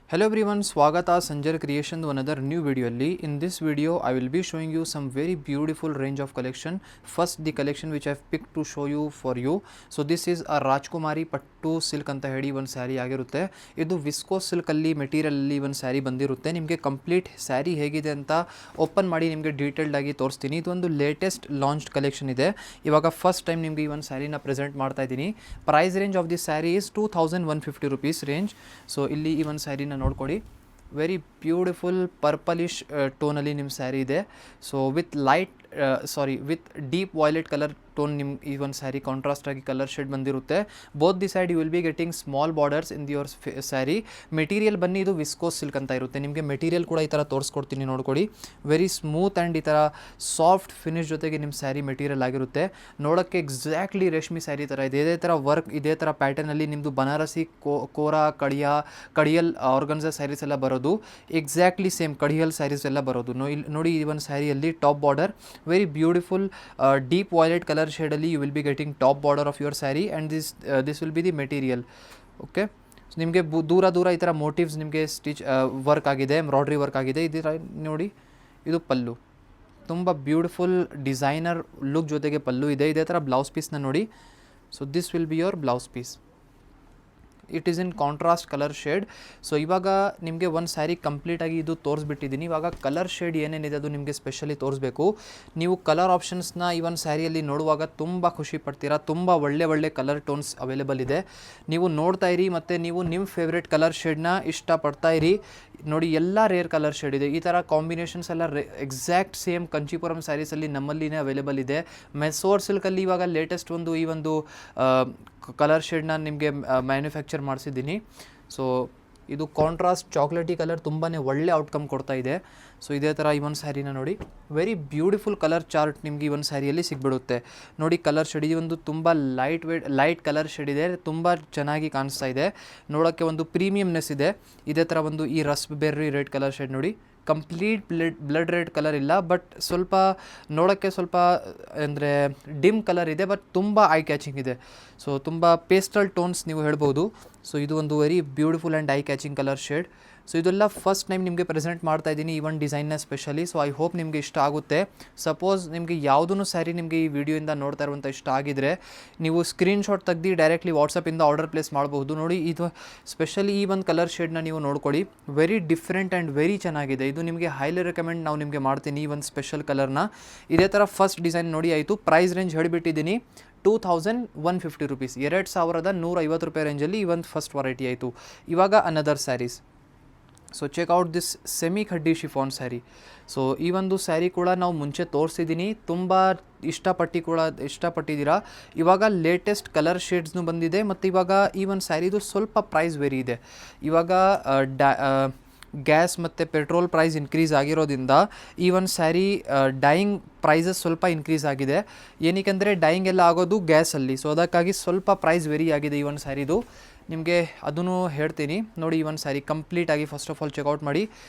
Hello everyone, Swagata Sanjar Creation to another new video. In this video, I will be showing you some very beautiful range of collection. First, the collection which I've picked to show you for you. So this is a Rajkumari Pattu silk anta hedi one saree ಆಗಿರುತ್ತೆ. ಇದು viscose silk ಅಲ್ಲಿ material ಅಲ್ಲಿ ಒಂದು ಸ್ಯಾರಿ ಬಂದಿರುತ್ತೆ. ನಿಮಗೆ complete sari ಹೇಗಿದೆ ಅಂತ open ಮಾಡಿ ನಿಮಗೆ ಡೀಟೇಲ್ಡ್ ಆಗಿ ತೋರಿಸ್ತೀನಿ. ಇದು ಒಂದು ಲೇಟೆಸ್ಟ್ ಲಾಂಚ್ಡ್ ಕಲೆಕ್ಷನ್ ಇದೆ. ಇವಾಗ ಫಸ್ಟ್ ಟೈಮ್ ನಿಮಗೆ ಈ ಒಂದು ಸ್ಯಾರಿನ ಪ್ರೆಸೆಂಟ್ ಮಾಡ್ತಾ ಇದ್ದೀನಿ. Price range of the sari is 2150 rupees range. So ಇಲ್ಲಿ ಈ ಒಂದು ಸ್ಯಾರಿನ ನೋಡ್ಕೊಳ್ಳಿ. ವೆರಿ ಬ್ಯೂಟಿಫುಲ್ ಪರ್ಪಲಿಶ್ ಟೋನಲ್ಲಿ ನಿಮ್ಮ ಸ್ಯಾರಿ ಇದೆ. So with deep violet colour tone ನಿಮ್ಮ ಈ ಒಂದು ಸ್ಯಾರಿ ಕಾಂಟ್ರಾಸ್ಟ್ ಆಗಿ ಕಲರ್ ಶೇಡ್ ಬಂದಿರುತ್ತೆ. Both the side you will be getting small borders in your sari. Material ಬನ್ನಿ ಇದು ವಿಸ್ಕೋಸ್ ಸಿಲ್ಕ್ ಅಂತ ಇರುತ್ತೆ. ನಿಮಗೆ ಮೆಟೀರಿಯಲ್ ಕೂಡ ಈ ಥರ ತೋರಿಸ್ಕೊಡ್ತೀನಿ ನೋಡ್ಕೊಡಿ. ವೆರಿ ಸ್ಮೂತ್ ಆ್ಯಂಡ್ ಈ ಥರ ಸಾಫ್ಟ್ ಫಿನಿಶ್ ಜೊತೆಗೆ ನಿಮ್ಮ ಸ್ಯಾರಿ ಮೆಟೀರಿಯಲ್ ಆಗಿರುತ್ತೆ. ನೋಡೋಕ್ಕೆ ಎಕ್ಸಾಕ್ಟ್ಲಿ ರೇಷ್ಮೆ ಸ್ಯಾರಿ ಥರ ಇದೆ. ಇದೇ ಥರ ವರ್ಕ್ ಇದೇ ಥರ ಪ್ಯಾಟರ್ನಲ್ಲಿ ನಿಮ್ಮದು ಬನಾರಸಿ ಕೋರಾ ಕಡಿಯಲ್ ಆರ್ಗನ್ಸಾ ಸ್ಯಾರೀಸ್ ಎಲ್ಲ ಬರೋದು ಎಕ್ಸಾಕ್ಟ್ಲಿ ಸೇಮ್ ಕಡಿಯಲ್ ಸ್ಯಾರೀಸ್ ಎಲ್ಲ ಬರೋದು. ಇಲ್ಲಿ ನೋಡಿ ಈ ಒಂದು ಸ್ಯಾರಿಯಲ್ಲಿ top border very beautiful deep violet colour ಶೇಡಲ್ಲಿ you will be getting top border of your sari and this will be the material. Okay, so ನಿಮಗೆ ದೂರ ಈ ಥರ ಮೋಟಿವ್ಸ್ ನಿಮಗೆ ಸ್ಟಿಚ್ ವರ್ಕ್ ಆಗಿದೆ, ಎಂಬ್ರಾಯ್ಡ್ರಿ ವರ್ಕ್ ಆಗಿದೆ. ಇದರ ನೋಡಿ ಇದು ಪಲ್ಲು, ತುಂಬ ಬ್ಯೂಟಿಫುಲ್ ಡಿಸೈನರ್ ಲುಕ್ ಜೊತೆಗೆ ಪಲ್ಲು ಇದೆ. ಇದೇ ಥರ ಬ್ಲೌಸ್ ಪೀಸ್ನ ನೋಡಿ. So this will be your blouse piece. It is in contrast colour shade. So ಇವಾಗ ನಿಮಗೆ ಒಂದು ಸ್ಯಾರಿ ಕಂಪ್ಲೀಟಾಗಿ ಇದು ತೋರಿಸ್ಬಿಟ್ಟಿದ್ದೀನಿ. ಇವಾಗ ಕಲರ್ ಶೇಡ್ ಏನೇನಿದೆ ಅದು ನಿಮಗೆ ಸ್ಪೆಷಲಿ ತೋರಿಸ್ಬೇಕು. ನೀವು ಕಲರ್ ಆಪ್ಷನ್ಸ್ನ ಈ ಒಂದು ಸ್ಯಾರಿಯಲ್ಲಿ ನೋಡುವಾಗ ತುಂಬ ಖುಷಿ ಪಡ್ತೀರಾ. ತುಂಬ ಒಳ್ಳೆ ಕಲರ್ ಟೋನ್ಸ್ ಅವೈಲೇಬಲ್ ಇದೆ. ನೀವು ನೋಡ್ತಾ ಇರಿ ಮತ್ತು ನೀವು ನಿಮ್ಮ ಫೇವ್ರೆಟ್ ಕಲರ್ ಶೇಡ್ನ ಇಷ್ಟಪಡ್ತಾ ಇರಿ. ನೋಡಿ ಎಲ್ಲ ರೇರ್ ಕಲರ್ ಶೇಡ್ ಇದೆ. ಈ ಥರ ಕಾಂಬಿನೇಷನ್ಸ್ ಎಲ್ಲ ಎಕ್ಸಾಕ್ಟ್ ಸೇಮ್ ಕಂಚಿಪುರಂ ಸ್ಯಾರೀಸಲ್ಲಿ ನಮ್ಮಲ್ಲಿನೇ ಅವೈಲೇಬಲ್ ಇದೆ. ಮೆಸೋರ್ ಸಿಲ್ಕಲ್ಲಿ ಇವಾಗ ಲೇಟೆಸ್ಟ್ ಈ ಒಂದು ಕಲರ್ ಶೇಡ್ನ ನಿಮಗೆ ಮ್ಯಾನುಫ್ಯಾಕ್ಚರ್ ಮಾಡಿಸಿದ್ದೀನಿ. ಸೊ ಇದು ಕಾಂಟ್ರಾಸ್ಟ್ ಚಾಕ್ಲೇಟಿ ಕಲರ್ ತುಂಬಾ ಒಳ್ಳೆ ಔಟ್ಕಮ್ ಕೊಡ್ತಾ ಇದೆ. ಸೊ ಇದೇ ಥರ ಈ ಒಂದು ಸ್ಯಾರಿನ ನೋಡಿ. ವೆರಿ ಬ್ಯೂಟಿಫುಲ್ ಕಲರ್ ಚಾರ್ಟ್ ನಿಮಗೆ ಈ ಒಂದು ಸ್ಯಾರಿಯಲ್ಲಿ ಸಿಗ್ಬಿಡುತ್ತೆ. ನೋಡಿ ಕಲರ್ ಶೇಡ್ ಇದು ಒಂದು ತುಂಬ ಲೈಟ್ ಕಲರ್ ಶೇಡ್ ಇದೆ. ತುಂಬ ಚೆನ್ನಾಗಿ ಕಾಣಿಸ್ತಾ ಇದೆ. ನೋಡೋಕ್ಕೆ ಒಂದು ಪ್ರೀಮಿಯಮ್ನೆಸ್ ಇದೆ. ಇದೇ ಥರ ಒಂದು ಈ ರಸ್ಬೆರ್ರಿ ರೆಡ್ ಕಲರ್ ಶೇಡ್ ನೋಡಿ. ಕಂಪ್ಲೀಟ್ ಬ್ಲಡ್ ರೆಡ್ ಕಲರ್ ಇಲ್ಲ, ಬಟ್ ಸ್ವಲ್ಪ ನೋಡೋಕ್ಕೆ ಸ್ವಲ್ಪ ಅಂದರೆ ಡಿಮ್ ಕಲರ್ ಇದೆ, ಬಟ್ ತುಂಬ ಐ ಕ್ಯಾಚಿಂಗ್ ಇದೆ. ಸೊ ತುಂಬ ಪೇಸ್ಟಲ್ ಟೋನ್ಸ್ ನೀವು ಹೇಳ್ಬೋದು. ಸೊ ಇದು ಒಂದು very beautiful and I catching colour shade. So ಇದೆಲ್ಲ ಫಸ್ಟ್ ಟೈಮ್ ನಿಮಗೆ ಪ್ರೆಸೆಂಟ್ ಮಾಡ್ತಾ ಇದ್ದೀನಿ ಈ ಒಂದು ಡಿಸೈನ್ನ ಸ್ಪೆಷಲಿ. ಸೊ ಐ ಹೋಪ್ ನಿಮಗೆ ಇಷ್ಟ ಆಗುತ್ತೆ. ಸಪೋಸ್ ನಿಮಗೆ ಯಾವುದೂ ಸ್ಯಾರಿ ನಿಮಗೆ ಈ ವಿಡಿಯೋಯಿಂದ ನೋಡ್ತಾ ಇರುವಂಥ ಇಷ್ಟ ಆಗಿದ್ರೆ ನೀವು ಸ್ಕ್ರೀನ್ಶಾಟ್ ತೆಗ್ದು ಡೈರೆಕ್ಟ್ಲಿ ವಾಟ್ಸಪ್ಪಿಂದ ಆರ್ಡರ್ ಪ್ಲೇಸ್ ಮಾಡಬಹುದು. ನೋಡಿ ಇದು ಸ್ಪೆಷಲಿ ಈ ಒಂದು ಕಲರ್ ಶೇಡ್ನ ನೀವು ನೋಡ್ಕೊಳ್ಳಿ. ವೆರಿ ಡಿಫ್ರೆಂಟ್ ಆ್ಯಂಡ್ ವೆರಿ ಚೆನ್ನಾಗಿದೆ. ಇದು ನಿಮಗೆ ಹೈಲಿ ರೆಕಮೆಂಡ್ ನಾವು ನಿಮಗೆ ಮಾಡ್ತೀನಿ ಈ ಒಂದು ಸ್ಪೆಷಲ್ ಕಲರ್ನ. ಇದೇ ಥರ ಫಸ್ಟ್ ಡಿಸೈನ್ ನೋಡಿ ಆಯಿತು. ಪ್ರೈಸ್ ರೇಂಜ್ ಹೇಳಿಬಿಟ್ಟಿದ್ದೀನಿ 2150 rupees, 2150 ರೂಪಾಯಿ ರೇಂಜಲ್ಲಿ ಈ ಒಂದು ಫಸ್ಟ್ ವೆರೈಟಿ ಆಯಿತು. ಇವಾಗ another saris. So check out this semi khaddi chiffon sari. So ಈ ಒಂದು ಸ್ಯಾರಿ ಕೂಡ ನಾವು ಮುಂಚೆ ತೋರಿಸಿದ್ದೀನಿ, ತುಂಬ ಇಷ್ಟಪಟ್ಟಿದ್ದೀರಾ. ಇವಾಗ ಲೇಟೆಸ್ಟ್ ಕಲರ್ ಶೇಡ್ಸ್ನು ಬಂದಿದೆ ಮತ್ತು ಇವಾಗ ಈ ಒಂದು ಸ್ಯಾರಿದು ಸ್ವಲ್ಪ ಪ್ರೈಸ್ ವೇರಿ ಇದೆ. ಇವಾಗ ಗ್ಯಾಸ್ ಮತ್ತು ಪೆಟ್ರೋಲ್ ಪ್ರೈಸ್ ಇನ್ಕ್ರೀಸ್ ಆಗಿರೋದ್ರಿಂದ ಈ ಒಂದು ಸ್ಯಾರಿ ಡೈಯಿಂಗ್ ಪ್ರೈಸಸ್ ಸ್ವಲ್ಪ ಇನ್ಕ್ರೀಸ್ ಆಗಿದೆ. ಏನಕ್ಕೆಂದರೆ ಡೈಯಿಂಗ್ ಎಲ್ಲ ಆಗೋದು ಗ್ಯಾಸಲ್ಲಿ. ಸೊ ಅದಕ್ಕಾಗಿ ಸ್ವಲ್ಪ ಪ್ರೈಸ್ ವೆರಿ ಆಗಿದೆ ಈ ಒಂದು ಸ್ಯಾರಿದು. ನಿಮಗೆ ಅದನ್ನು ಹೇಳ್ತೀನಿ. ನೋಡಿ ಈ ಒಂದು ಸ್ಯಾರಿ ಕಂಪ್ಲೀಟಾಗಿ ಫಸ್ಟ್ ಆಫ್ ಆಲ್ ಚೆಕ್ಔಟ್ ಮಾಡಿ.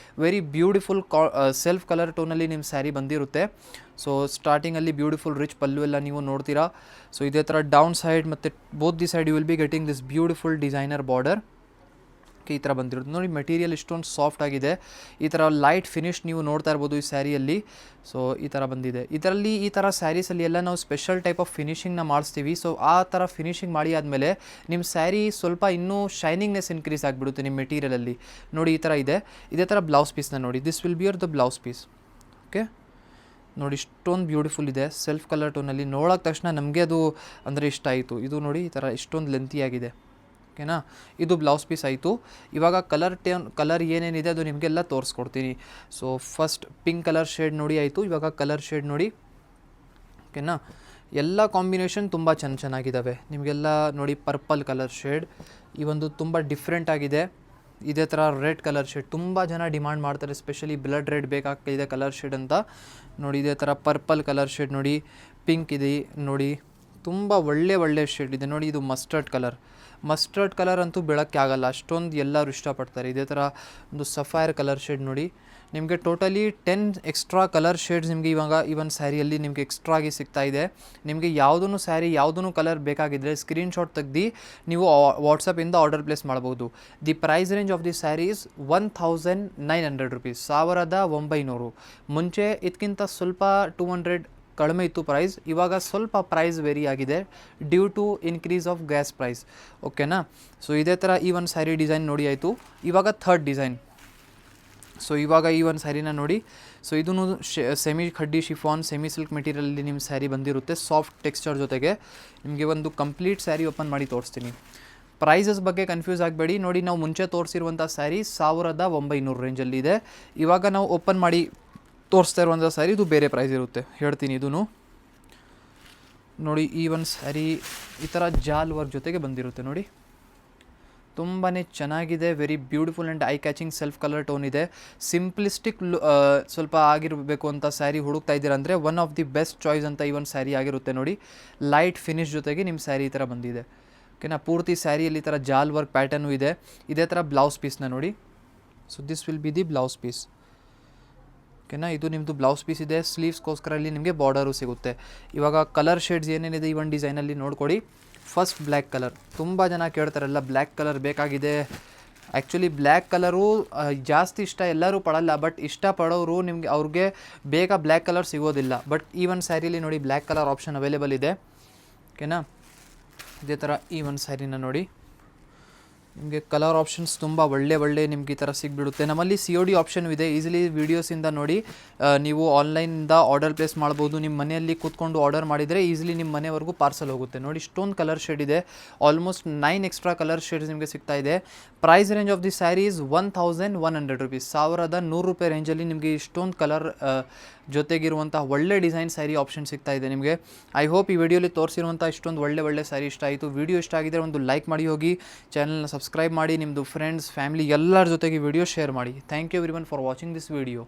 ವೆರಿ ಬ್ಯೂಟಿಫುಲ್ ಸೆಲ್ಫ್ ಕಲರ್ ಟೋನಲ್ಲಿ ನಿಮ್ಮ ಸ್ಯಾರಿ ಬಂದಿರುತ್ತೆ. ಸೊ ಸ್ಟಾರ್ಟಿಂಗಲ್ಲಿ ಬ್ಯೂಟಿಫುಲ್ ರಿಚ್ ಪಲ್ಲು ಎಲ್ಲ ನೀವು ನೋಡ್ತೀರಾ. ಸೊ ಇದೇ ಥರ ಡೌನ್ ಸೈಡ್ ಮತ್ತು both the side you will be getting this beautiful designer border. ಈ ಥರ ಬಂದಿರುತ್ತೆ ನೋಡಿ. ಮೆಟೀರಿಯಲ್ ಇಷ್ಟೊಂದು ಸಾಫ್ಟ್ ಆಗಿದೆ. ಈ ಥರ ಲೈಟ್ ಫಿನಿಶ್ ನೀವು ನೋಡ್ತಾ ಇರ್ಬೋದು ಈ ಸ್ಯಾರಿಯಲ್ಲಿ. ಸೊ ಈ ಥರ ಬಂದಿದೆ. ಇದರಲ್ಲಿ ಈ ಥರ ಸ್ಯಾರೀಸಲ್ಲಿ ಎಲ್ಲ ನಾವು ಸ್ಪೆಷಲ್ ಟೈಪ್ ಆಫ್ ಫಿನಿಶಿಂಗ್ನ ಮಾಡಿಸ್ತೀವಿ. ಸೊ ಆ ಥರ ಫಿನಿಶಿಂಗ್ ಮಾಡಿ ಆದಮೇಲೆ ನಿಮ್ಮ ಸ್ಯಾರಿ ಸ್ವಲ್ಪ ಇನ್ನೂ ಶೈನಿಂಗ್ನೆಸ್ ಇನ್ಕ್ರೀಸ್ ಆಗಿಬಿಡುತ್ತೆ ನಿಮ್ಮ ಮೆಟೀರಿಯಲಲ್ಲಿ. ನೋಡಿ ಈ ಥರ ಇದೆ. ಇದೇ ಥರ ಬ್ಲೌಸ್ ಪೀಸ್ನ ನೋಡಿ. This will be your the blouse piece. Okay, ನೋಡಿ ಇಷ್ಟೊಂದು ಬ್ಯೂಟಿಫುಲ್ ಇದೆ ಸೆಲ್ಫ್ ಕಲರ್ ಟೋನಲ್ಲಿ. ನೋಡೋಕೆ ತಕ್ಷಣ ನಮಗೆ ಅದು ಅಂದರೆ ಇಷ್ಟ ಆಯಿತು. ಇದು ನೋಡಿ ಈ ಥರ ಇಷ್ಟೊಂದು ಲೆಂತಿಯಾಗಿದೆ. ಓಕೆನಾ, ಇದು ಬ್ಲೌಸ್ ಪೀಸ್ ಆಯಿತು. ಇವಾಗ ಕಲರ್ ಏನೇನಿದೆ ಅದು ನಿಮಗೆಲ್ಲ ತೋರಿಸ್ಕೊಡ್ತೀನಿ. So first pink colour shade ನೋಡಿ ಆಯಿತು. ಇವಾಗ ಕಲರ್ ಶೇಡ್ ನೋಡಿ. ಓಕೆನಾ, ಎಲ್ಲ ಕಾಂಬಿನೇಷನ್ ತುಂಬ ಚೆನ್ನಾಗಿದ್ದಾವೆ. ನಿಮಗೆಲ್ಲ ನೋಡಿ ಪರ್ಪಲ್ ಕಲರ್ ಶೇಡ್ ಈ ಒಂದು ತುಂಬ ಡಿಫ್ರೆಂಟ್ ಆಗಿದೆ. ಇದೇ ಥರ ರೆಡ್ ಕಲರ್ ಶೇಡ್ ತುಂಬ ಜನ ಡಿಮಾಂಡ್ ಮಾಡ್ತಾರೆ, ಸ್ಪೆಷಲಿ ಬ್ಲಡ್ ರೆಡ್ ಬೇಕಾಗ್ತಿದೆ ಕಲರ್ ಶೇಡ್ ಅಂತ. ನೋಡಿ ಇದೇ ಥರ ಪರ್ಪಲ್ ಕಲರ್ ಶೇಡ್ ನೋಡಿ. ಪಿಂಕ್ ಇದೆ ನೋಡಿ, ತುಂಬ ಒಳ್ಳೆ ಶೇಡ್ ಇದೆ ನೋಡಿ. ಇದು ಮಸ್ಟರ್ಡ್ ಕಲರ್. ಮಸ್ಟರ್ಡ್ ಕಲರ್ ಅಂತೂ ಬೀಳೋಕ್ಕೆ ಆಗಲ್ಲ, ಅಷ್ಟೊಂದು ಎಲ್ಲರೂ ಇಷ್ಟಪಡ್ತಾರೆ. ಇದೇ ಥರ ಒಂದು ಸಫೈರ್ ಕಲರ್ ಶೇಡ್ ನೋಡಿ, ನಿಮಗೆ ಟೋಟಲಿ 10 ಎಕ್ಸ್ಟ್ರಾ ಕಲರ್ ಶೇಡ್ಸ್ ನಿಮಗೆ ಇವಾಗ ಈ ಒಂದು ಸ್ಯಾರಿಯಲ್ಲಿ ನಿಮಗೆ ಎಕ್ಸ್ಟ್ರಾ ಆಗಿ ಸಿಗ್ತಾ ಇದೆ. ನಿಮಗೆ ಯಾವುದೂ ಸ್ಯಾರಿ ಯಾವುದೂ ಕಲರ್ ಬೇಕಾಗಿದ್ದರೆ ಸ್ಕ್ರೀನ್ಶಾಟ್ ತೆಗ್ದು ನೀವು ವಾಟ್ಸಪ್ಪಿಂದ ಆರ್ಡರ್ ಪ್ಲೇಸ್ ಮಾಡ್ಬೋದು. The price range of the saris 1900 rupees, 1900. ಮುಂಚೆ ಇದಕ್ಕಿಂತ ಸ್ವಲ್ಪ 200 ಕಡಿಮೆ ಇತ್ತು ಪ್ರೈಸ್, ಇವಾಗ ಸ್ವಲ್ಪ ಪ್ರೈಸ್ ವೇರಿ ಆಗಿದೆ due to increase of gas price. ಓಕೆನಾ. ಸೊ ಇದೇ ಥರ ಈ ಒಂದು ಸ್ಯಾರಿ ಡಿಸೈನ್ ನೋಡಿ ಆಯಿತು. ಇವಾಗ ಥರ್ಡ್ ಡಿಸೈನ್. ಸೊ ಇವಾಗ ಈ ಒಂದು ಸ್ಯಾರಿನ ನೋಡಿ. ಸೊ ಇದೂ semi khaddi chiffon semi silk ಮೆಟೀರಿಯಲಲ್ಲಿ ನಿಮ್ಮ ಸ್ಯಾರಿ ಬಂದಿರುತ್ತೆ, ಸಾಫ್ಟ್ ಟೆಕ್ಸ್ಚರ್ ಜೊತೆಗೆ. ನಿಮಗೆ ಒಂದು ಕಂಪ್ಲೀಟ್ ಸ್ಯಾರಿ ಓಪನ್ ಮಾಡಿ ತೋರಿಸ್ತೀನಿ. ಪ್ರೈಸಸ್ ಬಗ್ಗೆ ಕನ್ಫ್ಯೂಸ್ ಆಗಬೇಡಿ. ನೋಡಿ, ನಾವು ಮುಂಚೆ ತೋರಿಸಿರುವಂಥ ಸ್ಯಾರಿ 1900 ರೇಂಜಲ್ಲಿದೆ. ಇವಾಗ ನಾವು ಓಪನ್ ಮಾಡಿ ತೋರಿಸ್ತಾ ಇರುವಂಥ ಸ್ಯಾರಿ ಇದು ಬೇರೆ ಪ್ರೈಸ್ ಇರುತ್ತೆ, ಹೇಳ್ತೀನಿ. ಇದೂ ನೋಡಿ, ಈ ಒಂದು ಸ್ಯಾರಿ ಈ ಥರ ಜಾಲ್ ವರ್ಕ್ ಜೊತೆಗೆ ಬಂದಿರುತ್ತೆ ನೋಡಿ, ತುಂಬಾ ಚೆನ್ನಾಗಿದೆ. Very beautiful and I catching self colour tone ಇದೆ. ಸಿಂಪ್ಲಿಸ್ಟಿಕ್ ಸ್ವಲ್ಪ ಆಗಿರಬೇಕು ಅಂತ ಸ್ಯಾರಿ ಹುಡುಕ್ತಾ ಇದ್ದೀರಾ ಅಂದರೆ one of the best choice ಅಂತ ಈ ಒಂದು ಸ್ಯಾರಿ ಆಗಿರುತ್ತೆ ನೋಡಿ. ಲೈಟ್ ಫಿನಿಶ್ ಜೊತೆಗೆ ನಿಮ್ಮ ಸ್ಯಾರಿ ಈ ಥರ ಬಂದಿದೆ. ಓಕೆನಾ. ಪೂರ್ತಿ ಸ್ಯಾರಿಯಲ್ಲಿ ಈ ಥರ ಜಾಲ್ ವರ್ಕ್ ಪ್ಯಾಟರ್ನು ಇದೆ. ಇದೇ ಥರ ಬ್ಲೌಸ್ ಪೀಸ್ನ ನೋಡಿ. So this will be the blouse piece. ಓಕೆನಾ. ಇದು ನಿಮ್ಮದು ಬ್ಲೌಸ್ ಪೀಸ್ ಇದೆ. ಸ್ಲೀವ್ಸ್ಗೋಸ್ಕರ ಇಲ್ಲಿ ನಿಮಗೆ ಬಾರ್ಡರು ಸಿಗುತ್ತೆ. ಇವಾಗ ಕಲರ್ ಶೇಡ್ಸ್ ಏನೇನಿದೆ ಈ ಒಂದು ಡಿಸೈನಲ್ಲಿ ನೋಡ್ಕೊಡಿ. ಫಸ್ಟ್ ಬ್ಲ್ಯಾಕ್ ಕಲರ್, ತುಂಬ ಜನ ಕೇಳ್ತಾರಲ್ಲ ಬ್ಲ್ಯಾಕ್ ಕಲರ್ ಬೇಕಾಗಿದೆ. ಆ್ಯಕ್ಚುಲಿ ಬ್ಲ್ಯಾಕ್ ಕಲರು ಜಾಸ್ತಿ ಇಷ್ಟ ಎಲ್ಲರೂ ಪಡಲ್ಲ, ಬಟ್ ಇಷ್ಟಪಡೋರು ನಿಮಗೆ ಅವ್ರಿಗೆ ಬೇಗ ಬ್ಲ್ಯಾಕ್ ಕಲರ್ ಸಿಗೋದಿಲ್ಲ. ಬಟ್ ಈ ಒಂದು ಸ್ಯಾರಿಲಿ ನೋಡಿ ಬ್ಲ್ಯಾಕ್ ಕಲರ್ ಆಪ್ಷನ್ ಅವೈಲೇಬಲ್ ಇದೆ. ಓಕೆನಾ. ಇದೇ ಥರ ಈ ಒಂದು ಸ್ಯಾರಿನ ನೋಡಿ, ನಿಮಗೆ ಕಲರ್ ಆಪ್ಷನ್ಸ್ ತುಂಬ ಒಳ್ಳೆ ನಿಮ್ಗೆ ಈ ಥರ ಸಿಗ್ಬಿಡುತ್ತೆ. ನಮ್ಮಲ್ಲಿ COD ಆಪ್ಷನ್ ಇದೆ. ಈಸಿಲಿ ವೀಡಿಯೋಸಿಂದ ನೋಡಿ ನೀವು ಆನ್ಲೈನಿಂದ ಆರ್ಡರ್ ಪ್ಲೇಸ್ ಮಾಡ್ಬೋದು. ನಿಮ್ಮ ಮನೆಯಲ್ಲಿ ಕೂತ್ಕೊಂಡು ಆರ್ಡರ್ ಮಾಡಿದರೆ ಈಸಿಲಿ ನಿಮ್ಮ ಮನೆವರೆಗೂ ಪಾರ್ಸಲ್ ಹೋಗುತ್ತೆ. ನೋಡಿ, ಇಷ್ಟೊಂದು ಕಲರ್ ಶೇಡ್ ಇದೆ. ಆಲ್ಮೋಸ್ಟ್ 9 ಎಕ್ಸ್ಟ್ರಾ ಕಲರ್ ಶೇಡ್ಸ್ ನಿಮಗೆ ಸಿಗ್ತಾ ಇದೆ. Price range of the saris 1100 rupees, 1100 ರೂಪಾಯಿ ರೇಂಜಲ್ಲಿ ನಿಮಗೆ ಇಷ್ಟೊಂದು ಕಲರ್ ಜೊತೆಗಿರುವಂಥ ಒಳ್ಳೆ ಡಿಸೈನ್ ಸ್ಯಾರಿ ಆಪ್ಷನ್ ಸಿಗ್ತಾ ಇದೆ ನಿಮಗೆ. ಐ ಹೋಪ್ ಈ ವಿಡಿಯೋಲಿ ತೋರಿಸಿರುವಂಥ ಇಷ್ಟೊಂದು ಒಳ್ಳೆ ಸ್ಯಾರಿ ಇಷ್ಟ ಆಯಿತು. ವಿಡಿಯೋ ಇಷ್ಟ ಆಗಿದ್ದರೆ ಒಂದು ಲೈಕ್ ಮಾಡಿ ಹೋಗಿ, ಚಾನಲ್ನ ಸಬ್ಸ್ಕ್ರೈಬ್ ಮಾಡಿ, ನಿಮ್ಮದು ಫ್ರೆಂಡ್ಸ್ ಫ್ಯಾಮಿಲಿ ಎಲ್ಲರ ಜೊತೆಗೆ ವಿಡಿಯೋ ಶೇರ್ ಮಾಡಿ. Thank you everyone for watching this video.